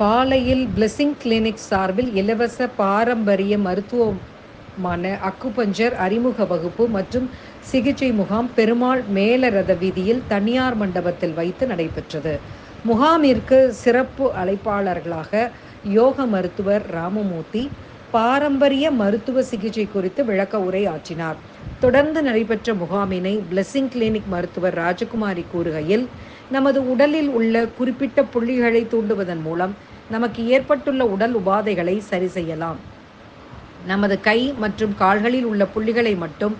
பாலையில் blessing clinic சார்பில் இலவச பாரம்பரிய மருத்துவமான அக்குபஞ்சர் அறிமுக வகுப்பு மற்றும் சிகிச்சை முகாம் பெருமாள் மேலரத வீதியில் தனியார் மண்டபத்தில் வைத்து நடைபெற்றது. முகாமிற்கு சிறப்பு அழைப்பாளர்களாக யோக மருத்துவர் ராமமூர்த்தி பாரம்பரிய மருத்துவ சிகிச்சை குறித்து விளக்க உரை ஆற்றினார். தொடர்ந்து நடைபெற்ற முகாமினை பிளெஸிங் கிளினிக் மருத்துவர் ராஜகுமாரி கூறுகையில், நமது உடலில் உள்ள குறிப்பிட்ட புள்ளிகளை தூண்டுவதன் மூலம் நமக்கு ஏற்பட்டுள்ள உடல் உபாதைகளை சரி செய்யலாம். நமது கை மற்றும் கால்களில் உள்ள புள்ளிகளை மட்டும்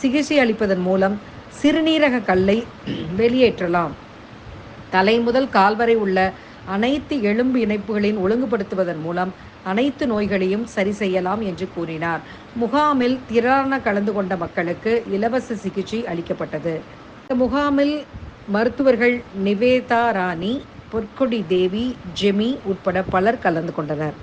சிகிச்சை அளிப்பதன் மூலம் சிறுநீரக கல்லை வெளியேற்றலாம். தலை முதல் கால் வரை உள்ள அனைத்து எலும்பு இணைப்புகளின் ஒழுங்குபடுத்துவதன் மூலம் அனைத்து நோய்களையும் சரி செய்யலாம் என்று கூறினார். முகாமில் திரளான கலந்து கொண்ட மக்களுக்கு இலவச சிகிச்சை அளிக்கப்பட்டது. இந்த முகாமில் மருத்துவர்கள் நிவேதா ராணி, பொற்கொடி தேவி, ஜெமி உட்பட பலர் கலந்து கொண்டனர்.